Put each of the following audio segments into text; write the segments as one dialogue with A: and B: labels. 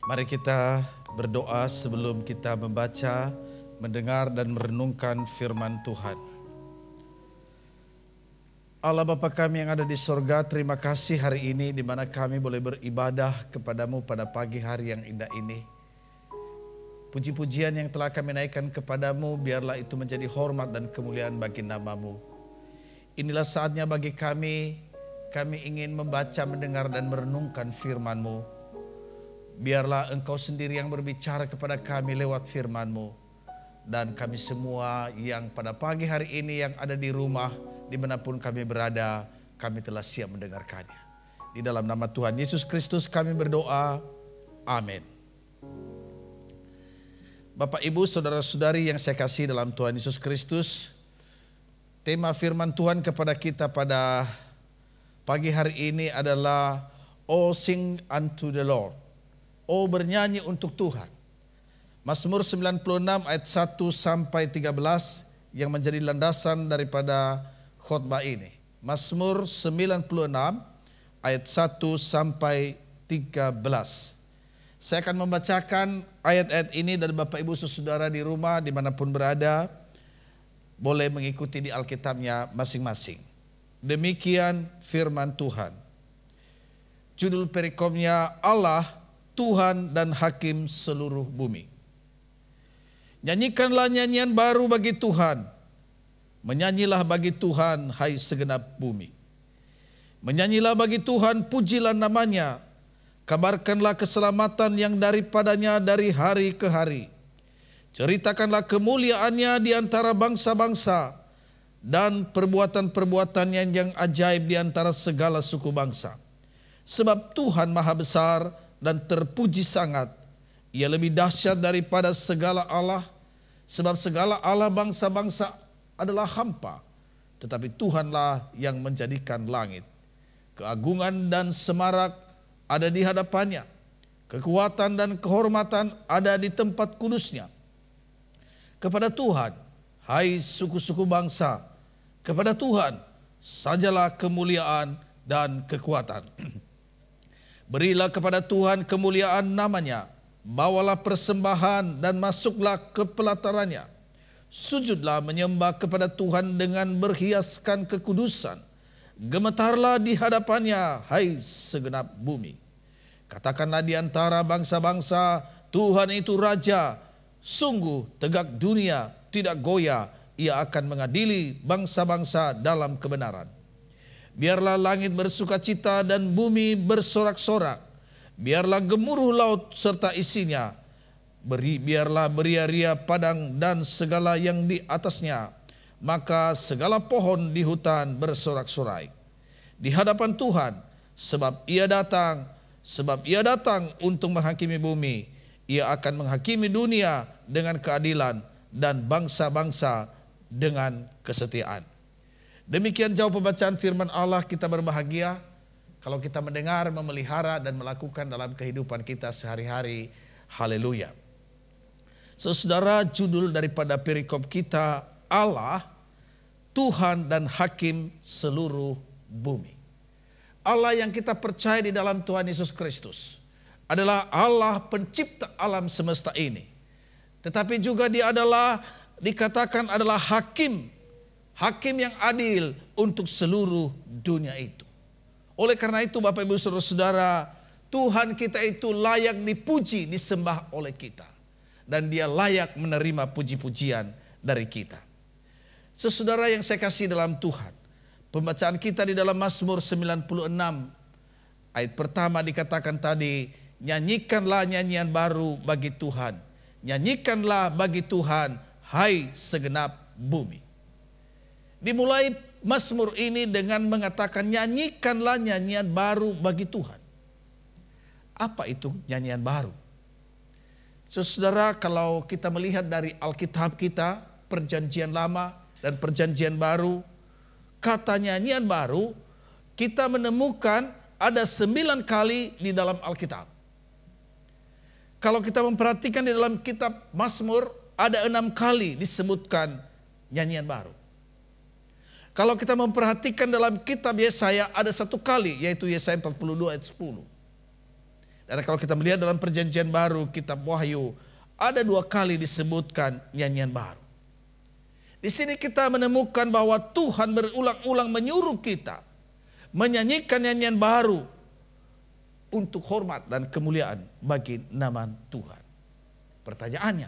A: Mari kita berdoa sebelum kita membaca, mendengar dan merenungkan firman Tuhan. Allah Bapa kami yang ada di sorga, terima kasih hari ini di mana kami boleh beribadah kepadamu pada pagi hari yang indah ini. Puji-pujian yang telah kami naikkan kepadamu, biarlah itu menjadi hormat dan kemuliaan bagi namamu. Inilah saatnya bagi kami ingin membaca, mendengar dan merenungkan firman-Mu. Biarlah Engkau sendiri yang berbicara kepada kami lewat firman-Mu. Dan kami semua yang pada pagi hari ini yang ada di rumah, dimanapun kami berada, kami telah siap mendengarkannya. Di dalam nama Tuhan Yesus Kristus kami berdoa. Amin. Bapak, Ibu, saudara-saudari yang saya kasih dalam Tuhan Yesus Kristus, tema firman Tuhan kepada kita pada pagi hari ini adalah Oh sing unto the Lord. Oh bernyanyi untuk Tuhan. Mazmur 96 ayat 1 sampai 13 yang menjadi landasan daripada khotbah ini. Mazmur 96 ayat 1 sampai 13. Saya akan membacakan ayat-ayat ini dari Bapak Ibu saudara di rumah dimanapun berada. Boleh mengikuti di Alkitabnya masing-masing. Demikian firman Tuhan. Judul perikopnya Allah, Tuhan dan Hakim seluruh bumi. Nyanyikanlah nyanyian baru bagi Tuhan. Menyanyilah bagi Tuhan, hai segenap bumi. Menyanyilah bagi Tuhan, pujilah namanya. Kabarkanlah keselamatan yang daripadanya dari hari ke hari. Ceritakanlah kemuliaannya di antara bangsa-bangsa dan perbuatan-perbuatannya yang ajaib di antara segala suku bangsa. Sebab Tuhan maha besar dan terpuji sangat. Ia lebih dahsyat daripada segala Allah. Sebab segala Allah bangsa-bangsa adalah hampa. Tetapi Tuhanlah yang menjadikan langit. Keagungan dan semarak ada di hadapannya. Kekuatan dan kehormatan ada di tempat kudusnya. Kepada Tuhan, hai suku-suku bangsa, kepada Tuhan sajalah kemuliaan dan kekuatan. Berilah kepada Tuhan kemuliaan namanya, bawalah persembahan dan masuklah ke pelatarannya. Sujudlah menyembah kepada Tuhan dengan berhiaskan kekudusan. Gemetarlah di hadapannya, hai segenap bumi. Katakanlah di antara bangsa-bangsa, Tuhan itu Raja. Sungguh tegak dunia, tidak goyah. Ia akan mengadili bangsa-bangsa dalam kebenaran. Biarlah langit bersukacita dan bumi bersorak-sorak. Biarlah gemuruh laut serta isinya. Biarlah beria-ria padang dan segala yang di atasnya. Maka segala pohon di hutan bersorak-sorai di hadapan Tuhan, sebab ia datang untuk menghakimi bumi. Ia akan menghakimi dunia dengan keadilan dan bangsa-bangsa dengan kesetiaan. Demikian jauh pembacaan firman Allah. Kita berbahagia kalau kita mendengar, memelihara dan melakukan dalam kehidupan kita sehari-hari. Haleluya. Saudara, judul daripada perikop kita, Allah, Tuhan dan Hakim seluruh bumi. Allah yang kita percaya di dalam Tuhan Yesus Kristus adalah Allah pencipta alam semesta ini. Tetapi juga dia adalah dikatakan adalah hakim. Hakim yang adil untuk seluruh dunia itu. Oleh karena itu Bapak Ibu Saudara-saudara, Tuhan kita itu layak dipuji, disembah oleh kita. Dan dia layak menerima puji-pujian dari kita. Saudara yang saya kasih dalam Tuhan, pembacaan kita di dalam Mazmur 96 ayat pertama dikatakan tadi, nyanyikanlah nyanyian baru bagi Tuhan. Nyanyikanlah bagi Tuhan, hai segenap bumi. Dimulai Mazmur ini dengan mengatakan nyanyikanlah nyanyian baru bagi Tuhan. Apa itu nyanyian baru? Saudara, kalau kita melihat dari Alkitab kita, Perjanjian Lama dan Perjanjian Baru, kata nyanyian baru kita menemukan ada 9 kali di dalam Alkitab. Kalau kita memperhatikan di dalam kitab Mazmur ada 6 kali disebutkan nyanyian baru. Kalau kita memperhatikan dalam kitab Yesaya ada 1 kali, yaitu Yesaya 42 ayat 10. Karena kalau kita melihat dalam perjanjian baru, kitab Wahyu, ada 2 kali disebutkan nyanyian baru. Di sini kita menemukan bahwa Tuhan berulang-ulang menyuruh kita menyanyikan nyanyian baru untuk hormat dan kemuliaan bagi nama Tuhan. Pertanyaannya,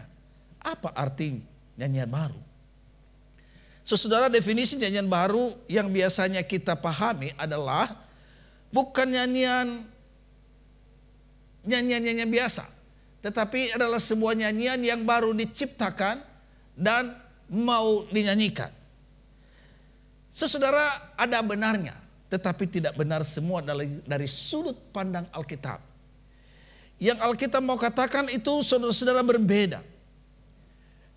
A: apa arti nyanyian baru? Saudara, definisi nyanyian baru yang biasanya kita pahami adalah bukan nyanyian biasa, tetapi adalah sebuah nyanyian yang baru diciptakan dan mau dinyanyikan. Saudara, ada benarnya, tetapi tidak benar semua dari sudut pandang Alkitab. Yang Alkitab mau katakan itu saudara-saudara berbeda.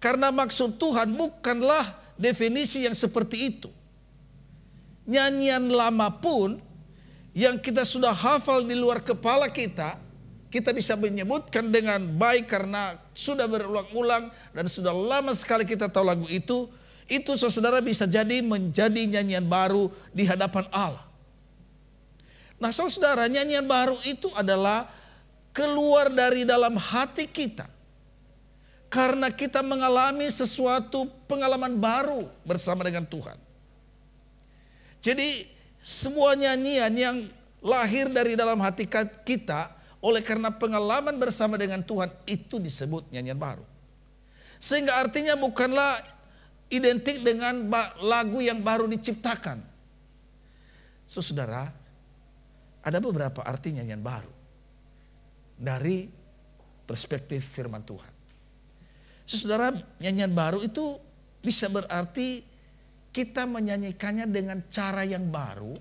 A: Karena maksud Tuhan bukanlah definisi yang seperti itu. Nyanyian lama pun yang kita sudah hafal di luar kepala kita, kita bisa menyebutkan dengan baik karena sudah berulang-ulang dan sudah lama sekali kita tahu lagu itu saudara bisa jadi menjadi nyanyian baru di hadapan Allah. Nah saudara, nyanyian baru itu adalah keluar dari dalam hati kita. Karena kita mengalami sesuatu pengalaman baru bersama dengan Tuhan. Jadi sebuah nyanyian yang lahir dari dalam hati kita oleh karena pengalaman bersama dengan Tuhan itu disebut nyanyian baru. Sehingga artinya bukanlah identik dengan lagu yang baru diciptakan. Saudara, ada beberapa arti nyanyian baru dari perspektif firman Tuhan. Saudara, nyanyian baru itu bisa berarti kita menyanyikannya dengan cara yang baru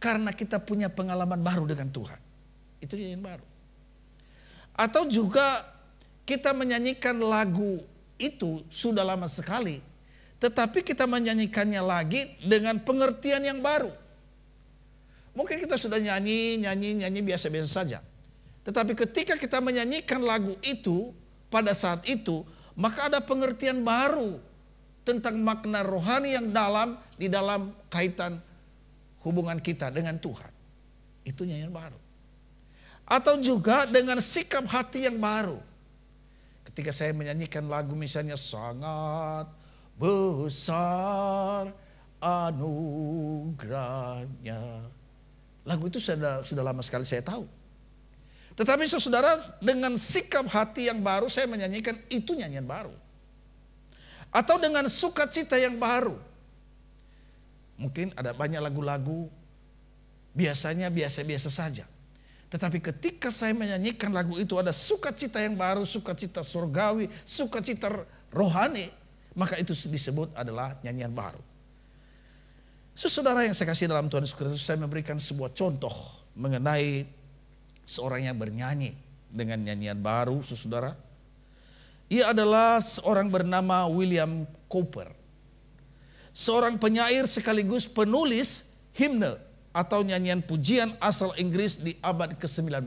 A: karena kita punya pengalaman baru dengan Tuhan. Itu nyanyian baru. Atau juga kita menyanyikan lagu itu sudah lama sekali, tetapi kita menyanyikannya lagi dengan pengertian yang baru. Mungkin kita sudah nyanyi biasa-biasa saja. Tetapi ketika kita menyanyikan lagu itu pada saat itu, maka ada pengertian baru tentang makna rohani yang dalam di dalam kaitan hubungan kita dengan Tuhan. Itu nyanyian baru. Atau juga dengan sikap hati yang baru. Ketika saya menyanyikan lagu misalnya sangat besar anugerahnya. Lagu itu sudah lama sekali saya tahu. Tetapi saudara, dengan sikap hati yang baru saya menyanyikan itu nyanyian baru. Atau dengan sukacita yang baru. Mungkin ada banyak lagu-lagu biasanya biasa-biasa saja. Tetapi ketika saya menyanyikan lagu itu ada sukacita yang baru, sukacita surgawi, sukacita rohani, maka itu disebut adalah nyanyian baru. Saudara yang saya kasih dalam Tuhan Yesus Kristus, saya memberikan sebuah contoh mengenai seorang yang bernyanyi dengan nyanyian baru, saudara. Ia adalah seorang bernama William Cowper. Seorang penyair sekaligus penulis himne atau nyanyian pujian asal Inggris di abad ke-19.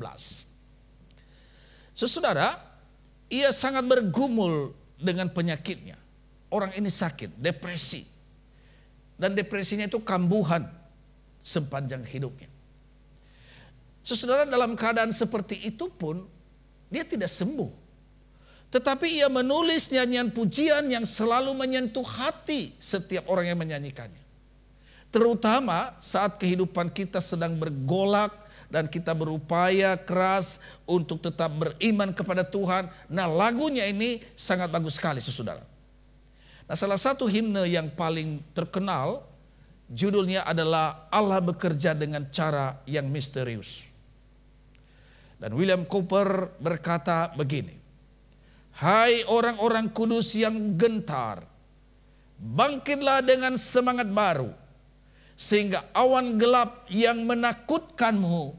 A: Saudara, ia sangat bergumul dengan penyakitnya. Orang ini sakit, depresi. Dan depresinya itu kambuhan sepanjang hidupnya. Saudara, dalam keadaan seperti itu pun dia tidak sembuh. Tetapi ia menulis nyanyian pujian yang selalu menyentuh hati setiap orang yang menyanyikannya. Terutama saat kehidupan kita sedang bergolak dan kita berupaya keras untuk tetap beriman kepada Tuhan. Nah, lagunya ini sangat bagus sekali, saudara. Nah, salah satu himne yang paling terkenal judulnya adalah Allah Bekerja dengan Cara yang Misterius. Dan William Cowper berkata begini, hai orang-orang kudus yang gentar, bangkitlah dengan semangat baru, sehingga awan gelap yang menakutkanmu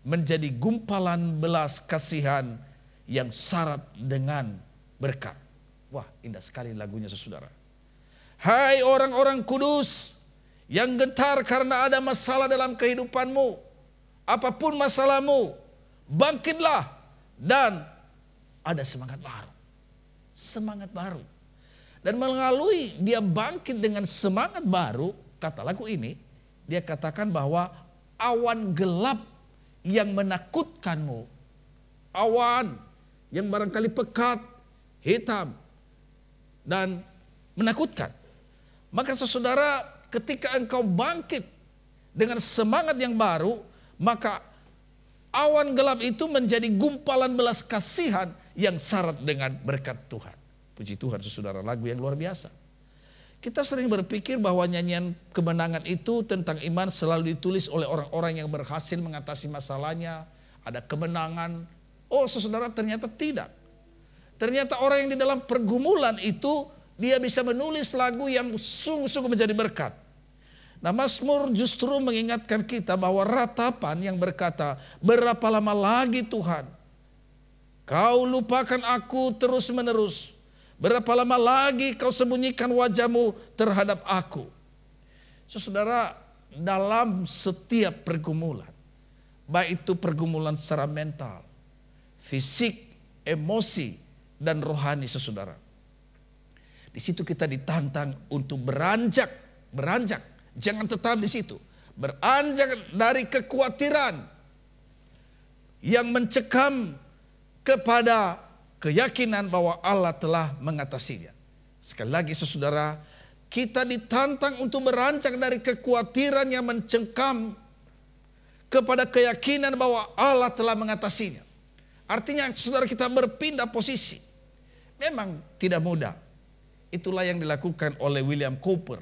A: menjadi gumpalan belas kasihan yang syarat dengan berkat. Wah, indah sekali lagunya, saudara. Hai orang-orang kudus yang gentar karena ada masalah dalam kehidupanmu, apapun masalahmu, bangkitlah dan ada semangat baru. Semangat baru. Dan melalui dia bangkit dengan semangat baru, kata lagu ini, dia katakan bahwa awan gelap yang menakutkanmu awan yang barangkali pekat, hitam, dan menakutkan. Maka saudara, ketika engkau bangkit dengan semangat yang baru, maka awan gelap itu menjadi gumpalan belas kasihan yang syarat dengan berkat Tuhan. Puji Tuhan saudara, lagu yang luar biasa. Kita sering berpikir bahwa nyanyian kemenangan itu tentang iman selalu ditulis oleh orang-orang yang berhasil mengatasi masalahnya, ada kemenangan. Oh saudara, ternyata tidak. Ternyata orang yang di dalam pergumulan itu, dia bisa menulis lagu yang sungguh-sungguh menjadi berkat. Nah, Mazmur justru mengingatkan kita bahwa ratapan yang berkata, berapa lama lagi Tuhan Kau lupakan aku terus menerus? Berapa lama lagi Kau sembunyikan wajah-Mu terhadap aku? Saudara, dalam setiap pergumulan, baik itu pergumulan secara mental, fisik, emosi, dan rohani, saudara, di situ kita ditantang untuk beranjak, jangan tetap di situ. Beranjak dari kekhawatiran yang mencekam kepada keyakinan bahwa Allah telah mengatasinya. Sekali lagi saudara, kita ditantang untuk beranjak dari kekhawatiran yang mencengkam kepada keyakinan bahwa Allah telah mengatasinya. Artinya saudara, kita berpindah posisi. Memang tidak mudah. Itulah yang dilakukan oleh William Cowper.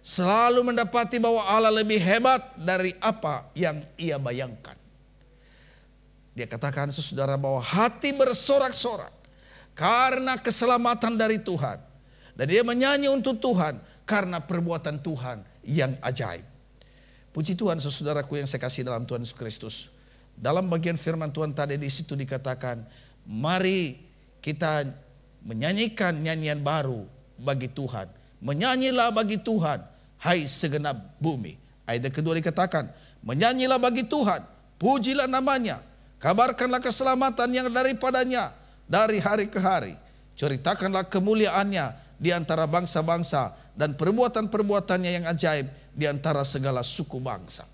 A: Selalu mendapati bahwa Allah lebih hebat dari apa yang ia bayangkan. Dia katakan saudara bahwa hati bersorak-sorak karena keselamatan dari Tuhan. Dan dia menyanyi untuk Tuhan karena perbuatan Tuhan yang ajaib. Puji Tuhan saudaraku yang saya kasih dalam Tuhan Yesus Kristus. Dalam bagian firman Tuhan tadi di situ dikatakan, mari kita menyanyikan nyanyian baru bagi Tuhan. Menyanyilah bagi Tuhan, hai segenap bumi. Ayat yang kedua dikatakan, menyanyilah bagi Tuhan, pujilah namanya, kabarkanlah keselamatan yang daripadanya dari hari ke hari. Ceritakanlah kemuliaannya di antara bangsa-bangsa dan perbuatan-perbuatannya yang ajaib di antara segala suku bangsa.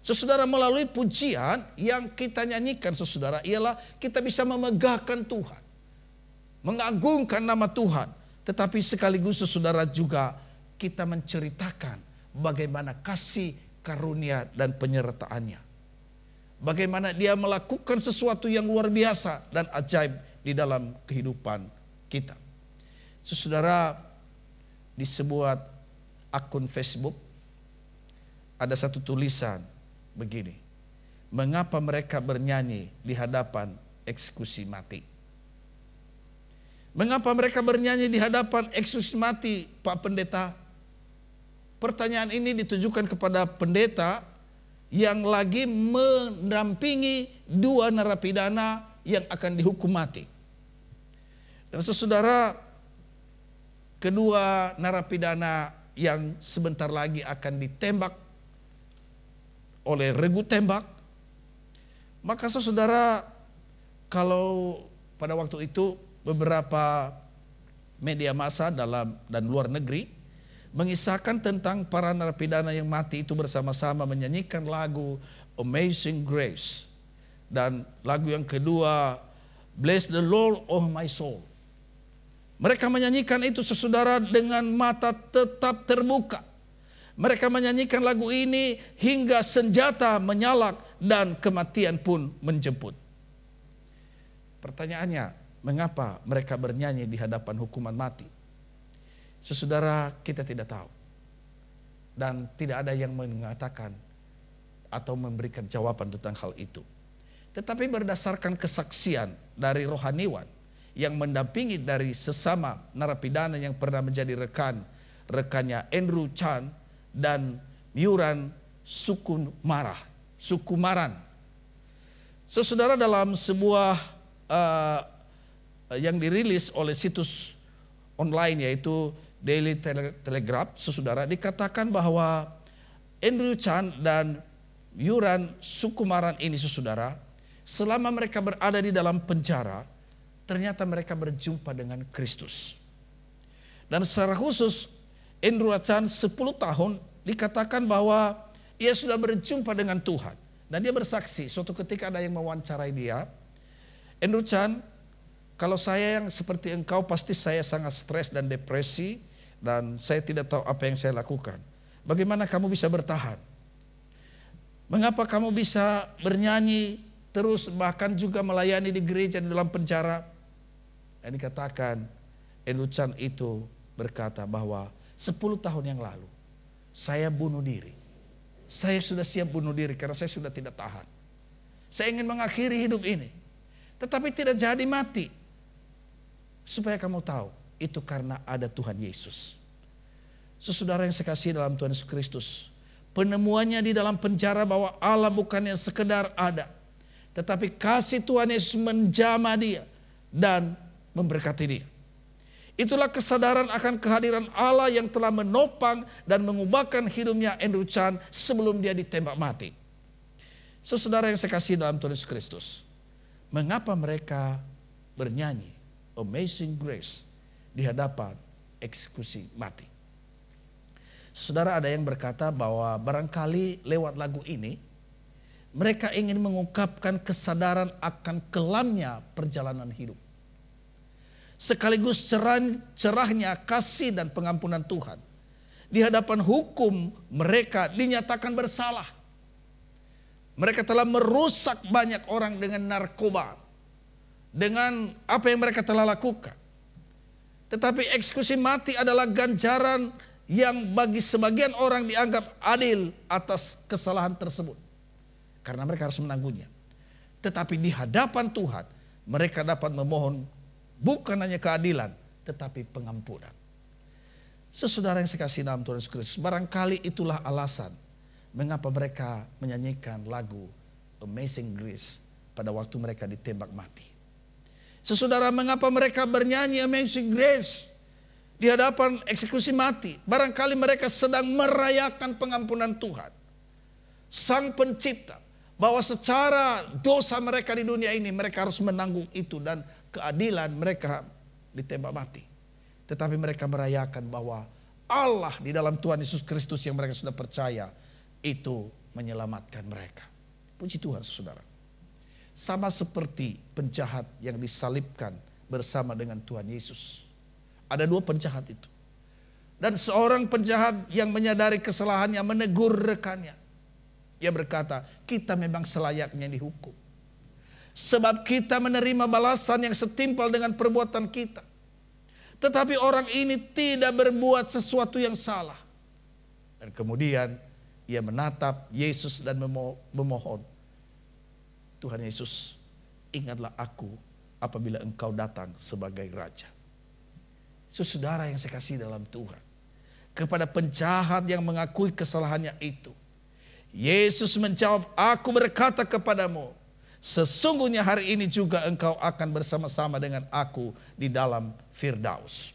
A: Saudara, melalui pujian yang kita nyanyikan saudara, ialah kita bisa memegahkan Tuhan, mengagungkan nama Tuhan. Tetapi sekaligus saudara juga kita menceritakan bagaimana kasih karunia dan penyertaannya. Bagaimana dia melakukan sesuatu yang luar biasa dan ajaib di dalam kehidupan kita. Saudara, di sebuah akun Facebook ada satu tulisan begini. Mengapa mereka bernyanyi di hadapan eksekusi mati? Mengapa mereka bernyanyi di hadapan eksekusi mati, Pak Pendeta? Pertanyaan ini ditujukan kepada pendeta yang lagi mendampingi dua narapidana yang akan dihukum mati. Dan saudara, kedua narapidana yang sebentar lagi akan ditembak oleh regu tembak. Maka saudara, kalau pada waktu itu beberapa media massa dalam dan luar negeri mengisahkan tentang para narapidana yang mati itu bersama-sama menyanyikan lagu Amazing Grace. Dan lagu yang kedua, Bless the Lord of my soul. Mereka menyanyikan itu saudara dengan mata tetap terbuka. Mereka menyanyikan lagu ini hingga senjata menyalak dan kematian pun menjemput. Pertanyaannya, mengapa mereka bernyanyi di hadapan hukuman mati? Saudara, kita tidak tahu. Dan tidak ada yang mengatakan atau memberikan jawaban tentang hal itu. Tetapi berdasarkan kesaksian dari rohaniwan yang mendampingi dari sesama narapidana yang pernah menjadi rekannya Andrew Chan dan Myuran Sukumaran. Saudara, dalam sebuah yang dirilis oleh situs online yaitu Daily Telegraph, saudara, dikatakan bahwa Andrew Chan dan Myuran Sukumaran ini saudara, selama mereka berada di dalam penjara, ternyata mereka berjumpa dengan Kristus. Dan secara khusus Andrew Chan 10 tahun dikatakan bahwa ia sudah berjumpa dengan Tuhan. Dan dia bersaksi suatu ketika ada yang mewawancarai dia. Andrew Chan, kalau saya yang seperti engkau pasti saya sangat stres dan depresi dan saya tidak tahu apa yang saya lakukan. Bagaimana kamu bisa bertahan? Mengapa kamu bisa bernyanyi terus bahkan juga melayani di gereja di dalam penjara? Dan dikatakan Andrew Chan itu berkata bahwa 10 tahun yang lalu saya bunuh diri. Saya sudah siap bunuh diri karena saya sudah tidak tahan. Saya ingin mengakhiri hidup ini. Tetapi tidak jadi mati. Supaya kamu tahu, itu karena ada Tuhan Yesus. Saudara yang saya kasih dalam Tuhan Yesus Kristus, penemuannya di dalam penjara bahwa Allah bukan yang sekedar ada, tetapi kasih Tuhan Yesus menjamah dia dan memberkati dia. Itulah kesadaran akan kehadiran Allah yang telah menopang dan mengubahkan hidupnya Andrew Chan sebelum dia ditembak mati. Saudara yang saya kasih dalam Tuhan Yesus Kristus, mengapa mereka bernyanyi Amazing Grace di hadapan eksekusi mati? Saudara, ada yang berkata bahwa barangkali lewat lagu ini mereka ingin mengungkapkan kesadaran akan kelamnya perjalanan hidup. Sekaligus cerahnya kasih dan pengampunan Tuhan. Di hadapan hukum mereka dinyatakan bersalah. Mereka telah merusak banyak orang dengan narkoba. Dengan apa yang mereka telah lakukan. Tetapi eksekusi mati adalah ganjaran yang bagi sebagian orang dianggap adil atas kesalahan tersebut. Karena mereka harus menanggungnya. Tetapi di hadapan Tuhan mereka dapat memohon bukan hanya keadilan, tetapi pengampunan. Saudara yang saya kasih dalam Tuhan Yesus Kristus, barangkali itulah alasan mengapa mereka menyanyikan lagu Amazing Grace pada waktu mereka ditembak mati. Saudara, mengapa mereka bernyanyi Amazing Grace di hadapan eksekusi mati? Barangkali mereka sedang merayakan pengampunan Tuhan, Sang Pencipta, bahwa secara dosa mereka di dunia ini mereka harus menanggung itu dan keadilan mereka ditembak mati. Tetapi mereka merayakan bahwa Allah di dalam Tuhan Yesus Kristus yang mereka sudah percaya itu menyelamatkan mereka. Puji Tuhan saudara. Sama seperti penjahat yang disalibkan bersama dengan Tuhan Yesus. Ada 2 penjahat itu. Dan seorang penjahat yang menyadari kesalahannya menegur rekannya. Ia berkata, kita memang selayaknya dihukum. Sebab kita menerima balasan yang setimpal dengan perbuatan kita. Tetapi orang ini tidak berbuat sesuatu yang salah. Dan kemudian ia menatap Yesus dan memohon, Tuhan Yesus, ingatlah aku apabila engkau datang sebagai Raja. Saudara yang saya kasih dalam Tuhan, kepada penjahat yang mengakui kesalahannya itu, Yesus menjawab, aku berkata kepadamu, sesungguhnya hari ini juga engkau akan bersama-sama dengan aku di dalam Firdaus.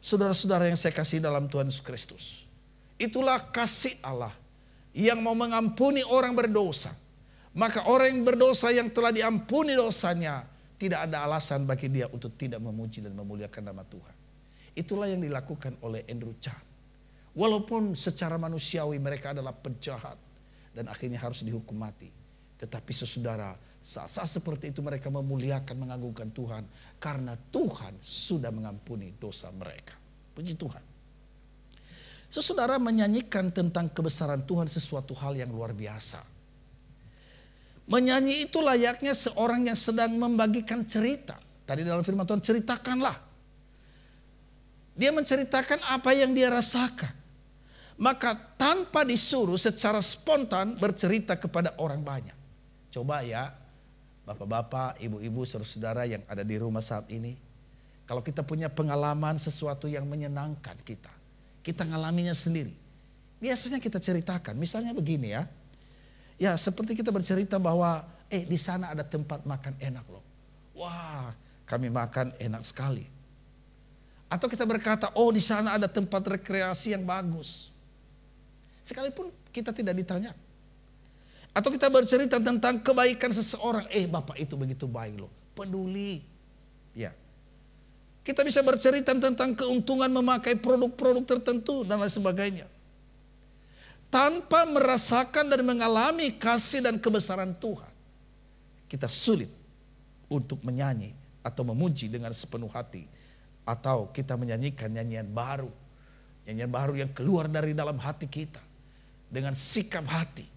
A: Saudara-saudara yang saya kasih dalam Tuhan Yesus Kristus, itulah kasih Allah yang mau mengampuni orang berdosa. Maka orang yang berdosa yang telah diampuni dosanya, tidak ada alasan bagi dia untuk tidak memuji dan memuliakan nama Tuhan. Itulah yang dilakukan oleh Andrew Chan. Walaupun secara manusiawi mereka adalah penjahat dan akhirnya harus dihukum mati. Tetapi saudara, saat seperti itu mereka memuliakan, mengagungkan Tuhan. Karena Tuhan sudah mengampuni dosa mereka. Puji Tuhan. Saudara, menyanyikan tentang kebesaran Tuhan sesuatu hal yang luar biasa. Menyanyi itu layaknya seorang yang sedang membagikan cerita. Tadi dalam firman Tuhan, ceritakanlah. Dia menceritakan apa yang dia rasakan. Maka tanpa disuruh secara spontan bercerita kepada orang banyak. Coba ya, bapak-bapak, ibu-ibu, saudara-saudara yang ada di rumah saat ini. Kalau kita punya pengalaman sesuatu yang menyenangkan kita ngalaminya sendiri. Biasanya kita ceritakan, misalnya begini ya. Ya seperti kita bercerita bahwa di sana ada tempat makan enak loh. Wah, kami makan enak sekali. Atau kita berkata, oh di sana ada tempat rekreasi yang bagus. Sekalipun kita tidak ditanya. Atau kita bercerita tentang kebaikan seseorang. Bapak itu begitu baik loh. Peduli. Ya. Kita bisa bercerita tentang keuntungan memakai produk-produk tertentu dan lain sebagainya. Tanpa merasakan dan mengalami kasih dan kebesaran Tuhan. Kita sulit untuk menyanyi atau memuji dengan sepenuh hati, atau kita menyanyikan nyanyian baru yang keluar dari dalam hati kita dengan sikap hati.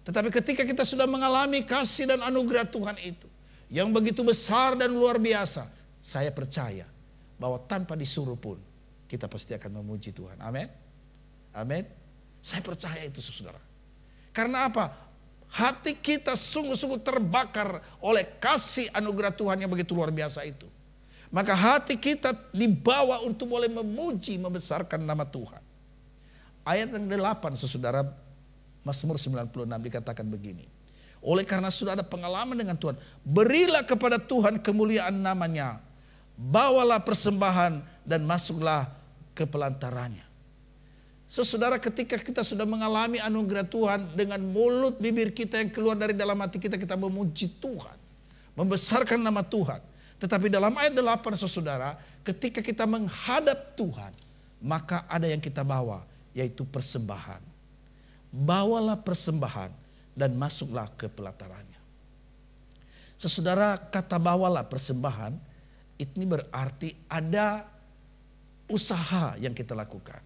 A: Tetapi ketika kita sudah mengalami kasih dan anugerah Tuhan itu yang begitu besar dan luar biasa, saya percaya bahwa tanpa disuruh pun kita pasti akan memuji Tuhan. Amin. Amin. Saya percaya itu, saudara. Karena apa? Hati kita sungguh-sungguh terbakar oleh kasih anugerah Tuhan yang begitu luar biasa itu. Maka hati kita dibawa untuk boleh memuji, membesarkan nama Tuhan. Ayat yang 8, saudara, Mazmur 96 dikatakan begini. Oleh karena sudah ada pengalaman dengan Tuhan, berilah kepada Tuhan kemuliaan namanya, bawalah persembahan dan masuklah ke pelantarannya. Saudara, ketika kita sudah mengalami anugerah Tuhan, dengan mulut bibir kita yang keluar dari dalam hati kita, kita memuji Tuhan, membesarkan nama Tuhan. Tetapi dalam ayat 8, saudara, ketika kita menghadap Tuhan, maka ada yang kita bawa, yaitu persembahan. Bawalah persembahan dan masuklah ke pelatarannya. Saudara, kata bawalah persembahan, ini berarti ada usaha yang kita lakukan.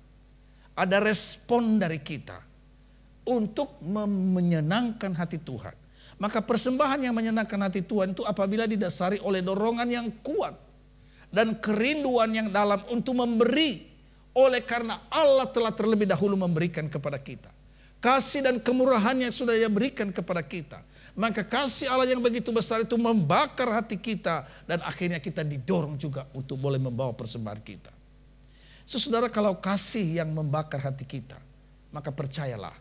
A: Ada respon dari kita untuk menyenangkan hati Tuhan. Maka persembahan yang menyenangkan hati Tuhan itu apabila didasari oleh dorongan yang kuat dan kerinduan yang dalam untuk memberi, oleh karena Allah telah terlebih dahulu memberikan kepada kita. Kasih dan kemurahan yang sudah Dia berikan kepada kita. Maka kasih Allah yang begitu besar itu membakar hati kita, dan akhirnya kita didorong juga untuk boleh membawa persembahan kita. Saudara, kalau kasih yang membakar hati kita, maka percayalah,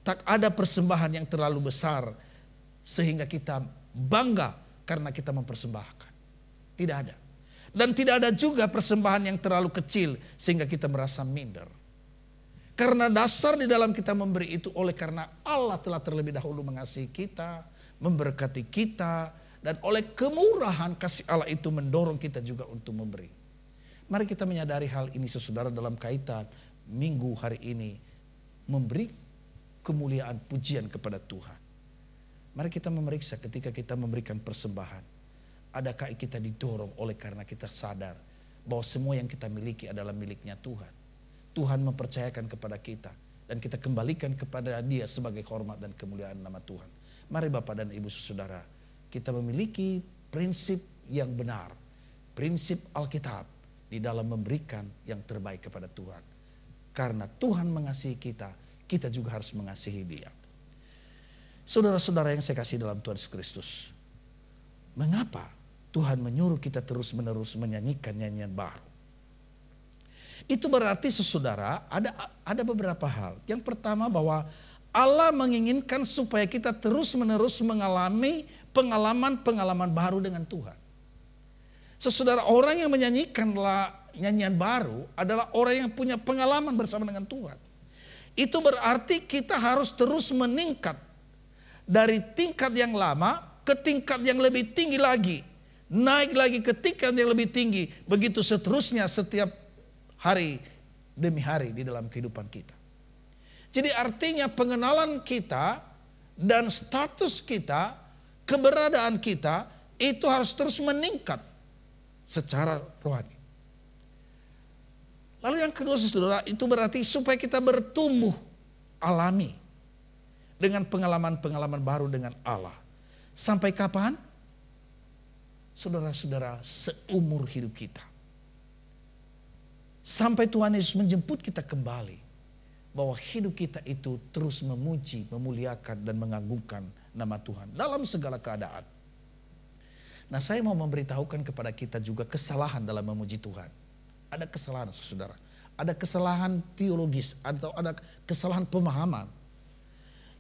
A: tak ada persembahan yang terlalu besar sehingga kita bangga karena kita mempersembahkan. Tidak ada. Dan tidak ada juga persembahan yang terlalu kecil sehingga kita merasa minder. Karena dasar di dalam kita memberi itu oleh karena Allah telah terlebih dahulu mengasihi kita, memberkati kita, dan oleh kemurahan kasih Allah itu mendorong kita juga untuk memberi. Mari kita menyadari hal ini, saudara, dalam kaitan minggu hari ini, memberi kemuliaan pujian kepada Tuhan. Mari kita memeriksa ketika kita memberikan persembahan, adakah kita didorong oleh karena kita sadar bahwa semua yang kita miliki adalah miliknya Tuhan. Tuhan mempercayakan kepada kita dan kita kembalikan kepada Dia sebagai hormat dan kemuliaan nama Tuhan. Mari Bapak dan Ibu saudara, kita memiliki prinsip yang benar, prinsip Alkitab di dalam memberikan yang terbaik kepada Tuhan. Karena Tuhan mengasihi kita, kita juga harus mengasihi Dia. Saudara-saudara yang saya kasih dalam Tuhan Yesus Kristus, mengapa Tuhan menyuruh kita terus-menerus menyanyikan nyanyian baru? Itu berarti, saudara, ada beberapa hal. Yang pertama, bahwa Allah menginginkan supaya kita terus-menerus mengalami pengalaman-pengalaman baru dengan Tuhan. Saudara, orang yang menyanyikanlah nyanyian baru adalah orang yang punya pengalaman bersama dengan Tuhan. Itu berarti kita harus terus meningkat dari tingkat yang lama ke tingkat yang lebih tinggi lagi. Naik lagi ke tingkat yang lebih tinggi. Begitu seterusnya setiap hari demi hari di dalam kehidupan kita. Jadi artinya pengenalan kita dan status kita, keberadaan kita itu harus terus meningkat secara rohani. Lalu yang kedua, saudara, itu berarti supaya kita bertumbuh alami dengan pengalaman-pengalaman baru dengan Allah. Sampai kapan? Saudara-saudara, seumur hidup kita. Sampai Tuhan Yesus menjemput kita kembali. Bahwa hidup kita itu terus memuji, memuliakan, dan mengagungkan nama Tuhan dalam segala keadaan. Nah, saya mau memberitahukan kepada kita juga kesalahan dalam memuji Tuhan. Ada kesalahan, saudara. Ada kesalahan teologis atau ada kesalahan pemahaman.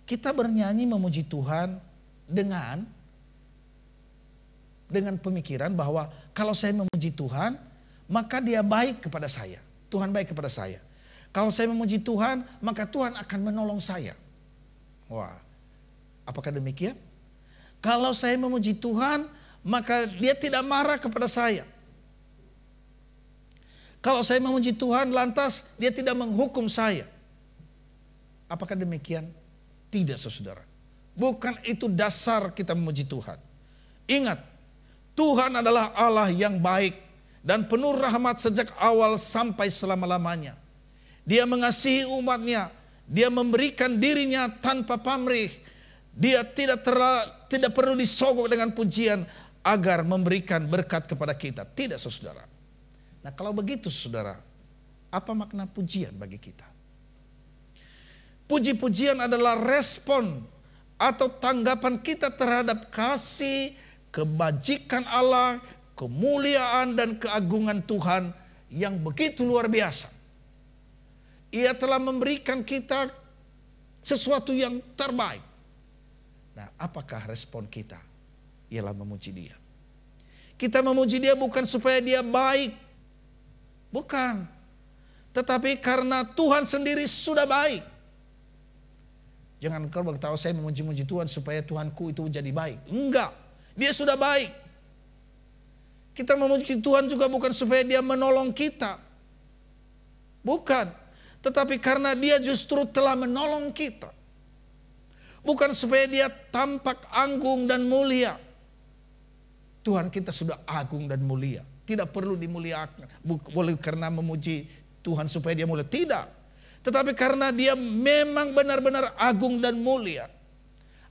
A: Kita bernyanyi memuji Tuhan dengan pemikiran bahwa kalau saya memuji Tuhan, maka Dia baik kepada saya. Tuhan baik kepada saya. Kalau saya memuji Tuhan, maka Tuhan akan menolong saya. Wah, apakah demikian? Kalau saya memuji Tuhan, maka Dia tidak marah kepada saya. Kalau saya memuji Tuhan, lantas Dia tidak menghukum saya. Apakah demikian? Tidak, saudara. Bukan itu dasar kita memuji Tuhan. Ingat, Tuhan adalah Allah yang baik dan penuh rahmat sejak awal sampai selama-lamanya. Dia mengasihi umatnya, dia memberikan dirinya tanpa pamrih. Dia tidak perlu disogok dengan pujian agar memberikan berkat kepada kita. Tidak, saudara. Nah, kalau begitu, saudara, apa makna pujian bagi kita? Puji-pujian adalah respon atau tanggapan kita terhadap kasih, kebajikan Allah, kemuliaan dan keagungan Tuhan yang begitu luar biasa. Ia telah memberikan kita sesuatu yang terbaik. Nah, apakah respon kita? Ialah memuji Dia. Kita memuji Dia bukan supaya Dia baik. Bukan. Tetapi karena Tuhan sendiri sudah baik. Jangan kau berkata, saya memuji-muji Tuhan supaya Tuhanku itu jadi baik. Enggak. Dia sudah baik. Kita memuji Tuhan juga bukan supaya Dia menolong kita. Bukan. Tetapi karena Dia justru telah menolong kita. Bukan supaya Dia tampak agung dan mulia. Tuhan kita sudah agung dan mulia. Tidak perlu dimuliakan. Boleh karena memuji Tuhan supaya Dia mulia. Tidak. Tetapi karena Dia memang benar-benar agung dan mulia.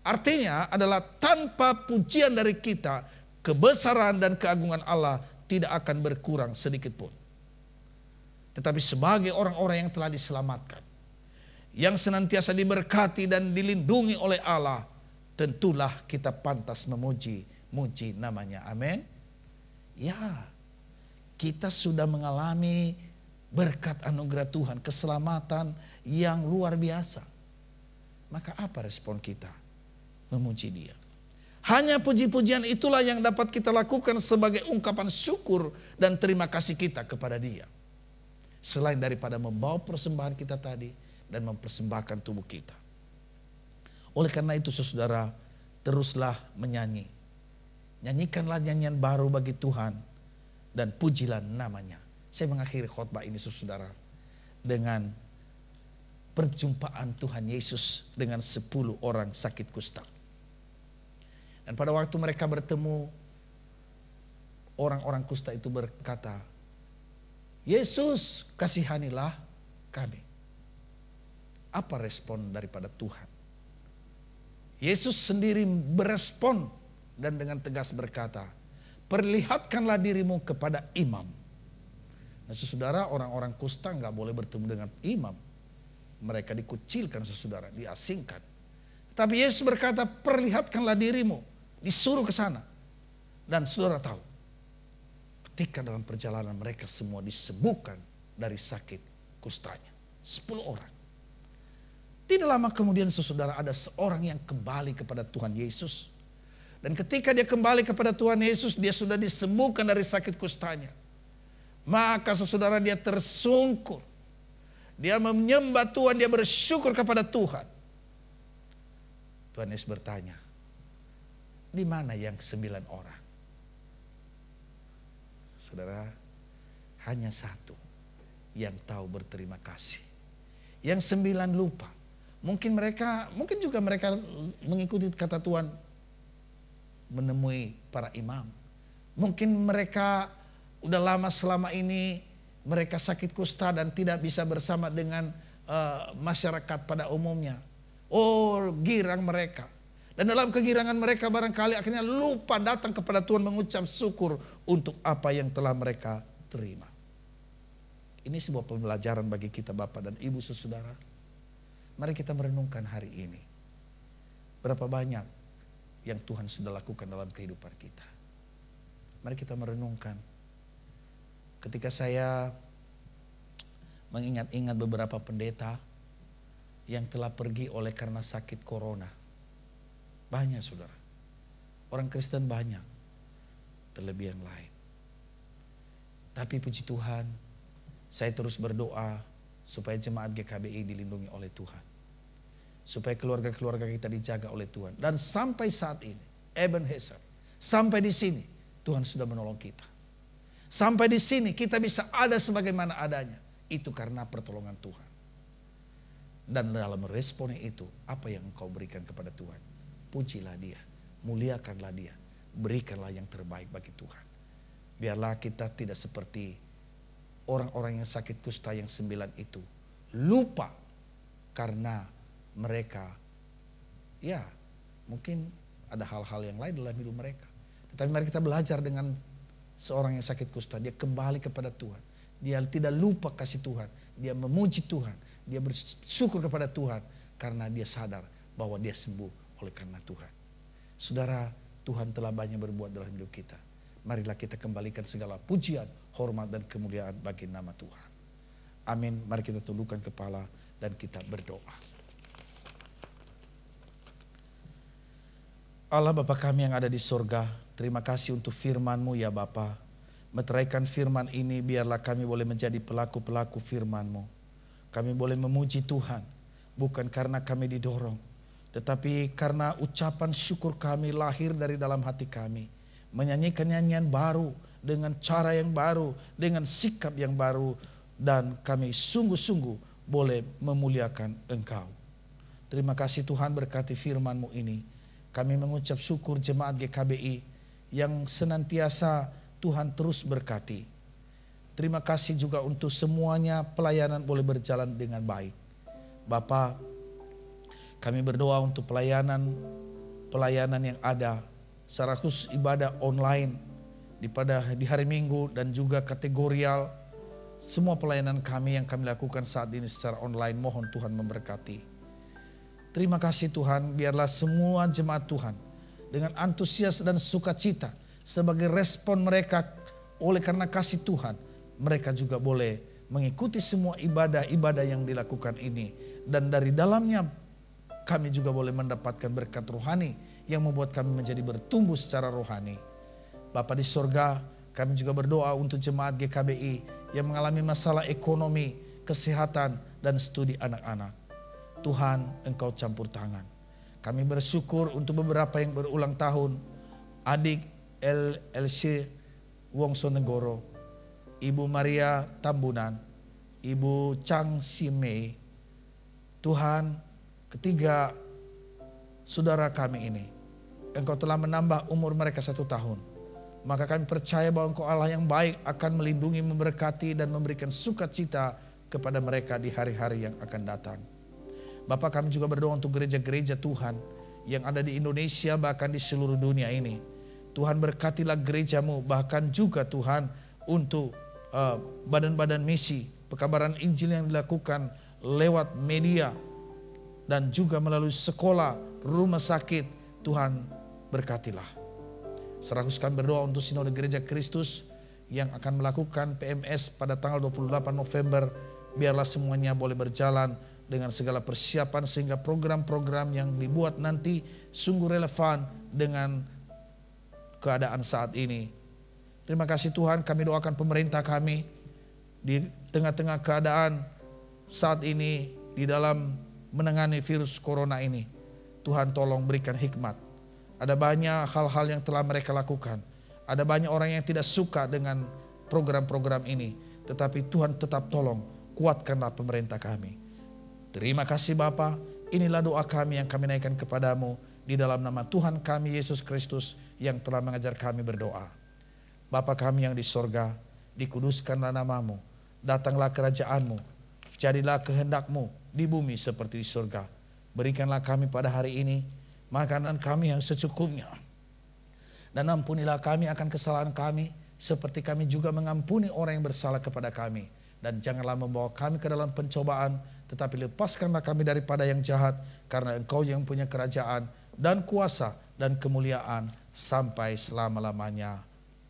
A: Artinya adalah tanpa pujian dari kita, kebesaran dan keagungan Allah tidak akan berkurang sedikit pun. Tetapi sebagai orang-orang yang telah diselamatkan, yang senantiasa diberkati dan dilindungi oleh Allah, tentulah kita pantas memuji namanya. Amin. Ya, kita sudah mengalami berkat anugerah Tuhan, keselamatan yang luar biasa. Maka apa respon kita? Memuji Dia. Hanya puji-pujian itulah yang dapat kita lakukan sebagai ungkapan syukur dan terima kasih kita kepada Dia. Selain daripada membawa persembahan kita tadi dan mempersembahkan tubuh kita. Oleh karena itu, saudara, teruslah menyanyi. Nyanyikanlah nyanyian baru bagi Tuhan dan pujilah namanya. Saya mengakhiri khotbah ini, saudara, dengan perjumpaan Tuhan Yesus dengan 10 orang sakit kusta. Dan pada waktu mereka bertemu, orang-orang kusta itu berkata, Yesus, kasihanilah kami. Apa respon daripada Tuhan? Yesus sendiri berespon dan dengan tegas berkata, perlihatkanlah dirimu kepada imam. Nah, saudara, orang-orang kusta nggak boleh bertemu dengan imam. Mereka dikucilkan, saudara, diasingkan. Tapi Yesus berkata, perlihatkanlah dirimu, disuruh ke sana. Dan saudara tahu, ketika dalam perjalanan mereka semua disembuhkan dari sakit kustanya. 10 orang. Tidak lama kemudian, saudara, ada seorang yang kembali kepada Tuhan Yesus. Dan ketika dia kembali kepada Tuhan Yesus, dia sudah disembuhkan dari sakit kustanya. Maka saudara, dia tersungkur. Dia menyembah Tuhan, dia bersyukur kepada Tuhan. Tuhan Yesus bertanya, di mana yang 9 orang? Saudara, hanya 1 yang tahu berterima kasih. Yang 9 lupa. Mungkin juga mereka mengikuti kata Tuhan, menemui para imam. Mungkin mereka udah lama selama ini mereka sakit kusta dan tidak bisa bersama dengan masyarakat pada umumnya. Oh, girang mereka. Dan dalam kegirangan mereka barangkali akhirnya lupa datang kepada Tuhan mengucap syukur untuk apa yang telah mereka terima. Ini sebuah pembelajaran bagi kita Bapak dan Ibu saudara. Mari kita merenungkan hari ini. Berapa banyak yang Tuhan sudah lakukan dalam kehidupan kita. Mari kita merenungkan. Ketika saya mengingat-ingat beberapa pendeta yang telah pergi oleh karena sakit corona. Banyak saudara. Orang Kristen banyak. Terlebih yang lain. Tapi puji Tuhan, saya terus berdoa supaya jemaat GKBI dilindungi oleh Tuhan. Supaya keluarga-keluarga kita dijaga oleh Tuhan. Dan sampai saat ini, Ebenezer, sampai di sini Tuhan sudah menolong kita. Sampai di sini kita bisa ada sebagaimana adanya. Itu karena pertolongan Tuhan. Dan dalam responnya itu, apa yang engkau berikan kepada Tuhan? Pujilah Dia, muliakanlah Dia. berikanlah yang terbaik bagi Tuhan. Biarlah kita tidak seperti orang-orang yang sakit kusta yang 9 itu. Lupa karena mereka, ya mungkin ada hal-hal yang lain dalam hidup mereka. Tetapi mari kita belajar dengan seorang yang sakit kusta. Dia kembali kepada Tuhan. Dia tidak lupa kasih Tuhan. Dia memuji Tuhan. Dia bersyukur kepada Tuhan. Karena dia sadar bahwa dia sembuh oleh karena Tuhan. Saudara, Tuhan telah banyak berbuat dalam hidup kita. Marilah kita kembalikan segala pujian, hormat dan kemuliaan bagi nama Tuhan. Amin. Mari kita tundukkan kepala dan kita berdoa. Allah Bapa kami yang ada di sorga, terima kasih untuk firman-Mu ya Bapa. Meteraikan firman ini biarlah kami boleh menjadi pelaku-pelaku firman-Mu. Kami boleh memuji Tuhan, bukan karena kami didorong, tetapi karena ucapan syukur kami lahir dari dalam hati kami. Menyanyikan nyanyian baru, dengan cara yang baru, dengan sikap yang baru. Dan kami sungguh-sungguh boleh memuliakan Engkau. Terima kasih Tuhan berkati firman-Mu ini. Kami mengucap syukur jemaat GKBI yang senantiasa Tuhan terus berkati. Terima kasih juga untuk semuanya pelayanan boleh berjalan dengan baik. Bapa, kami berdoa untuk pelayanan yang ada, secara khusus ibadah online di hari Minggu dan juga kategorial. Semua pelayanan kami yang kami lakukan saat ini secara online, mohon Tuhan memberkati. Terima kasih Tuhan, biarlah semua jemaat Tuhan dengan antusias dan sukacita sebagai respon mereka oleh karena kasih Tuhan, mereka juga boleh mengikuti semua ibadah-ibadah yang dilakukan ini. Dan dari dalamnya kami juga boleh mendapatkan berkat rohani yang membuat kami menjadi bertumbuh secara rohani. Bapa di sorga, kami juga berdoa untuk jemaat GKBI yang mengalami masalah ekonomi, kesehatan, dan studi anak-anak. Tuhan, Engkau campur tangan. Kami bersyukur untuk beberapa yang berulang tahun. Adik LC Wongsonegoro, Ibu Maria Tambunan, Ibu Chang Simei. Tuhan, ketiga saudara kami ini, Engkau telah menambah umur mereka 1 tahun. Maka kami percaya bahwa Engkau Allah yang baik akan melindungi, memberkati dan memberikan sukacita kepada mereka di hari-hari yang akan datang. Bapa, kami juga berdoa untuk gereja-gereja Tuhan yang ada di Indonesia bahkan di seluruh dunia ini. Tuhan berkatilah gereja-Mu, bahkan juga Tuhan untuk badan-badan misi, pekabaran Injil yang dilakukan lewat media dan juga melalui sekolah, rumah sakit. Tuhan berkatilah. Seratus kami berdoa untuk Sinode Gereja Kristus yang akan melakukan PMS pada tanggal 28 November. Biarlah semuanya boleh berjalan dengan segala persiapan sehingga program-program yang dibuat nanti sungguh relevan dengan keadaan saat ini. Terima kasih Tuhan, kami doakan pemerintah kami di tengah-tengah keadaan saat ini di dalam menangani virus corona ini. Tuhan tolong berikan hikmat. Ada banyak hal-hal yang telah mereka lakukan. Ada banyak orang yang tidak suka dengan program-program ini. Tetapi Tuhan tetap tolong, kuatkanlah pemerintah kami. Terima kasih Bapa. Inilah doa kami yang kami naikkan kepadamu di dalam nama Tuhan kami Yesus Kristus yang telah mengajar kami berdoa. Bapa kami yang di sorga, dikuduskanlah namamu. Datanglah kerajaanmu. Jadilah kehendak-Mu di bumi seperti di sorga. Berikanlah kami pada hari ini makanan kami yang secukupnya. Dan ampunilah kami akan kesalahan kami, seperti kami juga mengampuni orang yang bersalah kepada kami. Dan janganlah membawa kami ke dalam pencobaan, tetapi lepaskanlah kami daripada yang jahat, karena Engkau yang punya kerajaan dan kuasa dan kemuliaan sampai selama-lamanya.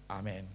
A: Amin.